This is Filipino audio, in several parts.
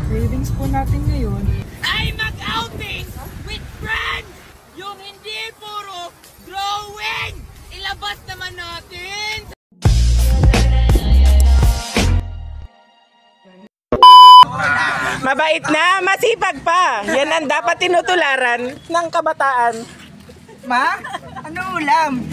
Cravings po natin ngayon ay mag-outing with friends! Yung hindi puro drawing! Ilabas naman natin! Mabait na, masipag pa. Yan ang dapat tinutularan ng kabataan. Ma? Ano ulam?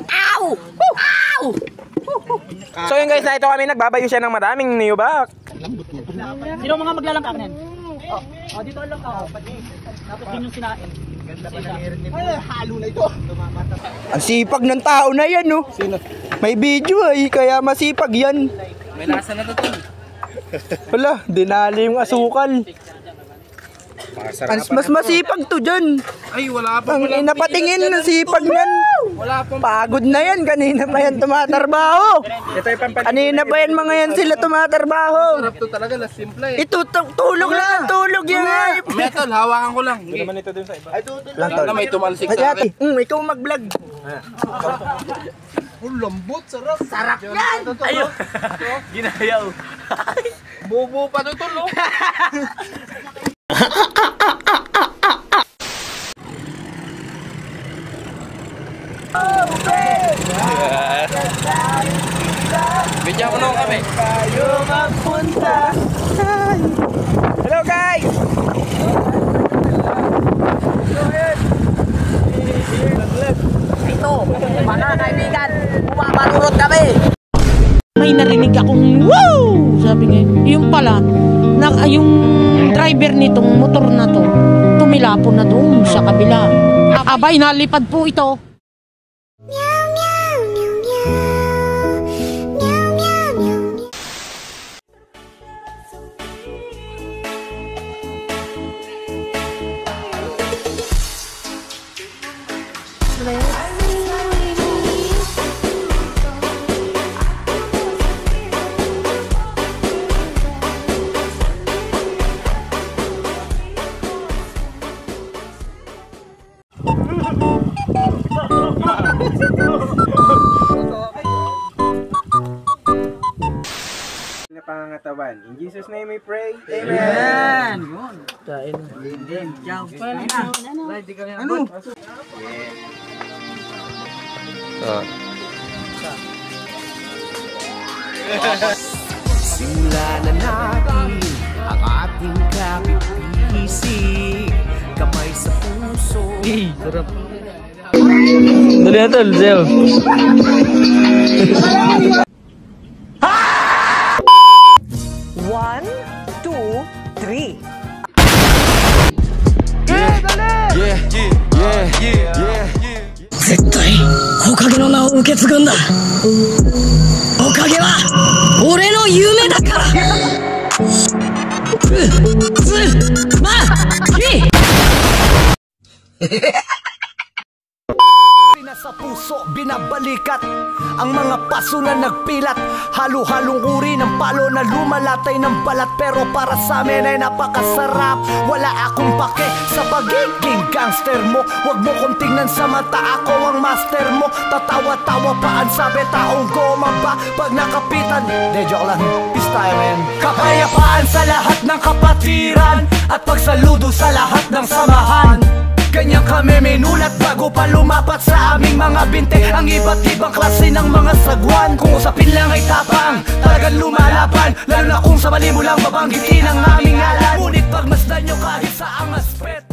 Ow! Ow! So yun guys, na ito kami nagbabayo siya ng maraming niyubak. Sino mga maglalangka niyan? Oh, dito lang ka. Tapos din yung sinain. Ay, halo na ito. Ang sipag ng tao na yan, no? Sino? May video ay, kaya masipag yan. May lasa na to. Wala, dinali yung asukal. Mas masipag to dyan. Ay, wala pa. Ang inapatingin ng sipag yan. Wala pa. Pagod na yan, kanina pa yan tumatarbaho. Kanina pa yan mga yan sila tumatarbaho. Sarap to talaga, las simple eh. Ito, tulog lang, tulog yan. Metal, hawakan ko lang. Hindi naman ito dun sa iba. Lang tol. May tumalsik sa akin. Ikaw mag-vlog. Lambot, sarap. Sarap yan. Ayun. Ginayaw. Bobo pa to tol, no? Bidya ko nung kami. Tayo magpunta. Hello guys! Ito, mga kaibigan, bumabalurot kami! May narinig akong wow! Sabi nga, yung pala, yung driver nitong motor na to, tumilapon na doon sa kabila. Abay, nalipad po ito. Pangangatawan. In Jesus' name we pray. Amen. Ano? Simulan na natin ang ating kapipisig. Kamay sa puso. Sarap. Dali na tol, Zeo. One, two, three. Yeah, yeah, yeah, yeah. 絶対火影の名を受け継ぐんだ。火影は俺の夢だから。Sa puso binabalikat ang mga paso na nagpilat. Halo-halong uri ng palo na lumalatay ng balat. Pero para sa amin ay napakasarap. Wala akong pake sa pagiging gangster mo. Huwag mo kong tingnan sa mata, ako ang master mo. Tatawa-tawa pa ang sabi, taong goma ba pag nakapitan? De, joke lang, peace tayo men. Kapayapaan sa lahat ng kapatiran at pagsaludo sa lahat ng samahan. Ganyan kami minulat bago pa lumapat sa aming mga binte ang iba't ibang klase ng mga sagwan. Kung usapin lang ay tapang, talagang lumalaban. Lalo na kung sa mali mo lang babanggitin ang aming ngalan. Ngunit pagmasdan nyo kahit sa ang aspeto